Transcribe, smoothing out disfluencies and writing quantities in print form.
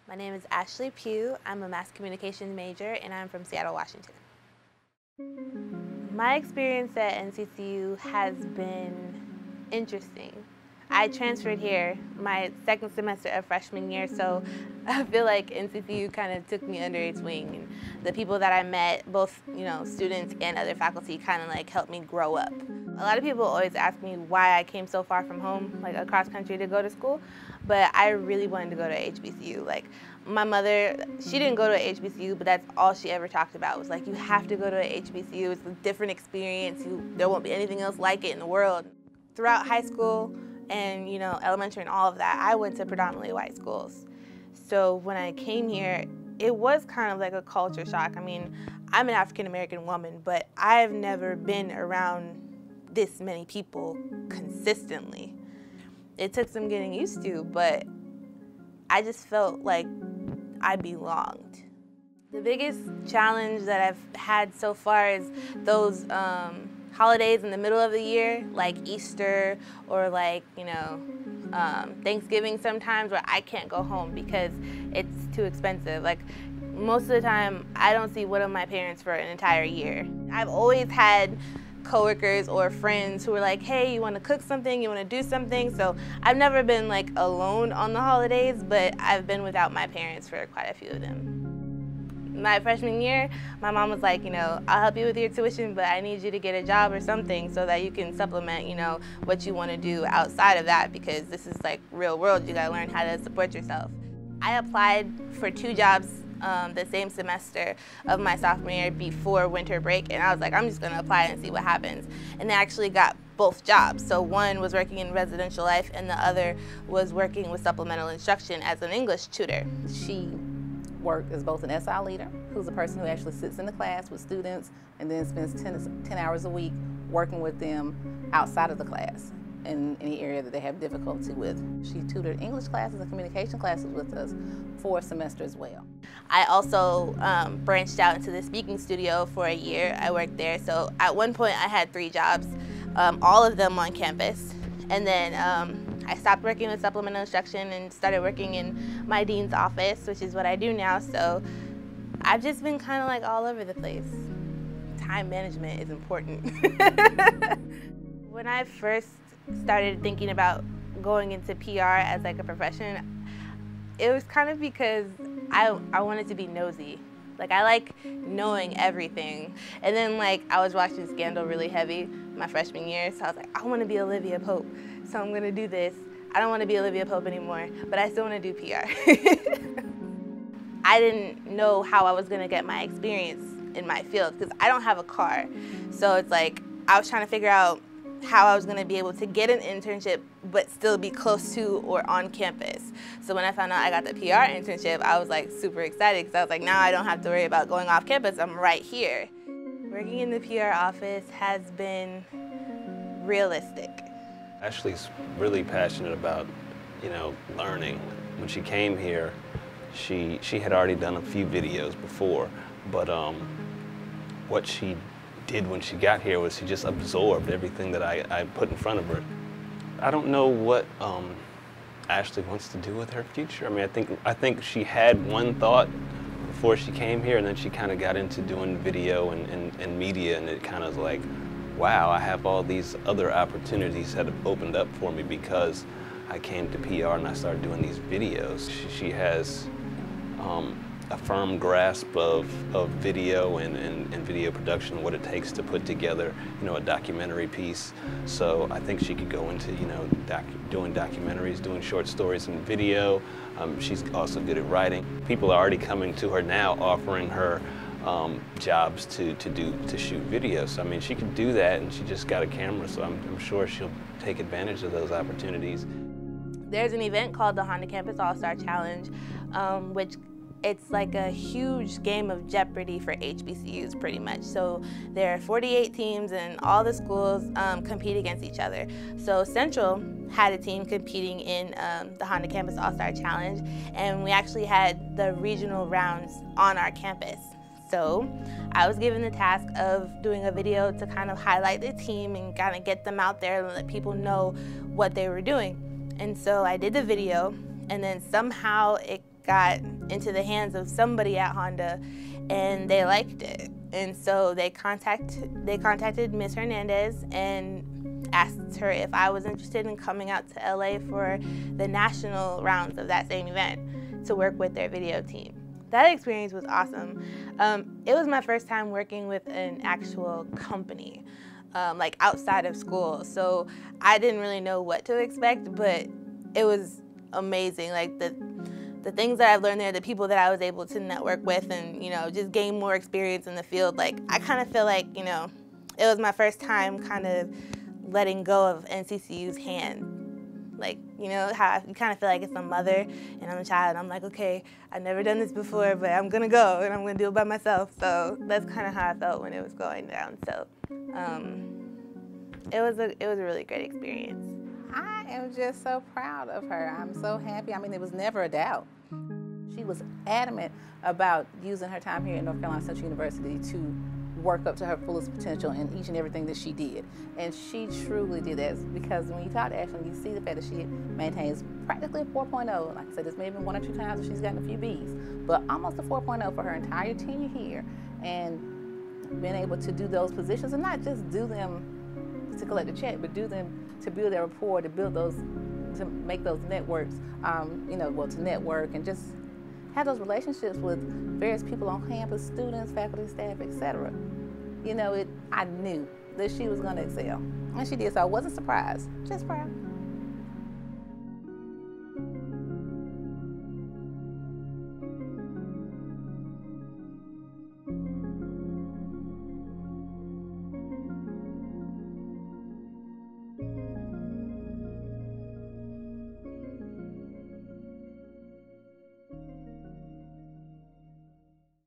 My name is Ashley Pugh. I'm a mass communications major and I'm from Seattle, Washington. My experience at NCCU has been interesting. I transferred here my second semester of freshman year, so I feel like NCCU kind of took me under its wing. And the people that I met, both students and other faculty, kind of like helped me grow up. A lot of people always ask me why I came so far from home, like across country to go to school, but I really wanted to go to HBCU. Like my mother, she didn't go to a HBCU, but that's all she ever talked about was like, you have to go to a HBCU. It's a different experience. There won't be anything else like it in the world. Throughout high school and elementary and all of that, I went to predominantly white schools. So when I came here, it was kind of like a culture shock. I mean, I'm an African-American woman, but I've never been around this many people consistently. It took some getting used to, but I just felt like I belonged. The biggest challenge that I've had so far is those holidays in the middle of the year, like Easter or like, Thanksgiving sometimes, where I can't go home because it's too expensive. Like most of the time, I don't see one of my parents for an entire year. I've always had coworkers or friends who were like, hey, you want to cook something, you want to do something? So I've never been like alone on the holidays, but I've been without my parents for quite a few of them. My freshman year, my mom was like, I'll help you with your tuition, but I need you to get a job or something so that you can supplement, what you want to do outside of that, because this is like real world. You gotta learn how to support yourself. I applied for 2 jobs the same semester of my sophomore year before winter break, and I was like, I'm just gonna apply and see what happens. And I actually got both jobs. So one was working in residential life and the other was working with supplemental instruction as an English tutor. She worked as both an SI leader, who's a person who actually sits in the class with students and then spends 10 hours a week working with them outside of the class in any area that they have difficulty with. She tutored English classes and communication classes with us for a semester as well. I also branched out into the speaking studio for a year. I worked there. So at one point I had 3 jobs, all of them on campus. And then I stopped working with supplemental instruction and started working in my dean's office, which is what I do now. So I've just been kind of like all over the place. Time management is important. When I first started thinking about going into PR as like a profession, it was kind of because I wanted to be nosy. Like I like knowing everything. And then like I was watching Scandal really heavy my freshman year, so I was like, I want to be Olivia Pope, so I'm gonna do this. I don't want to be Olivia Pope anymore, but I still want to do PR. I didn't know how I was gonna get my experience in my field because I don't have a car. So it's like I was trying to figure out how I was going to be able to get an internship but still be close to or on campus. So when I found out I got the PR internship, I was like super excited because I was like, now I don't have to worry about going off campus, I'm right here. Working in the PR office has been realistic. Ashley's really passionate about, learning. When she came here, she had already done a few videos before, but what she did when she got here was she just absorbed everything that I put in front of her. I don't know what Ashley wants to do with her future. I mean, I think she had one thought before she came here, and then she kind of got into doing video and media, and it kind of was like, wow, I have all these other opportunities that have opened up for me because I came to PR and I started doing these videos. She has a firm grasp of video and video production, what it takes to put together, a documentary piece. So I think she could go into, doing documentaries, doing short stories and video. She's also good at writing. People are already coming to her now, offering her jobs to shoot videos. So, I mean, she can do that, and she just got a camera. So I'm sure she'll take advantage of those opportunities. There's an event called the Honda Campus All-Star Challenge, which it's like a huge game of Jeopardy for HBCUs pretty much. So there are 48 teams and all the schools compete against each other. So Central had a team competing in the Honda Campus All-Star Challenge, and we actually had the regional rounds on our campus. So I was given the task of doing a video to kind of highlight the team and kind of get them out there and let people know what they were doing. And so I did the video, and then somehow it got into the hands of somebody at Honda and they liked it. And so they contacted Ms. Hernandez and asked her if I was interested in coming out to LA for the national rounds of that same event to work with their video team. That experience was awesome. It was my first time working with an actual company, like outside of school. So I didn't really know what to expect, but it was amazing. Like the things that I've learned there, the people that I was able to network with and, you know, just gain more experience in the field. Like, I kind of feel like, you know, it was my first time kind of letting go of NCCU's hand. Like, you know, how you kind of feel like it's a mother and I'm a child and I'm like, okay, I've never done this before, but I'm gonna go and I'm gonna do it by myself. So that's kind of how I felt when it was going down. So it was a really great experience. I am just so proud of her. I'm so happy. I mean, it was never a doubt. She was adamant about using her time here at North Carolina Central University to work up to her fullest potential in each and everything that she did. And she truly did that, because when you talk to Ashley, you see the fact that she maintains practically a 4.0. Like I said, there's maybe 1 or 2 times that she's gotten a few B's, but almost a 4.0 for her entire tenure here. And being able to do those positions, and not just do them to collect a check, but do them to build their rapport, to build those, to make those networks, you know, well, to network and just have those relationships with various people on campus, students, faculty, staff, etc. You know, I knew that she was going to excel, and she did, so I wasn't surprised, just proud.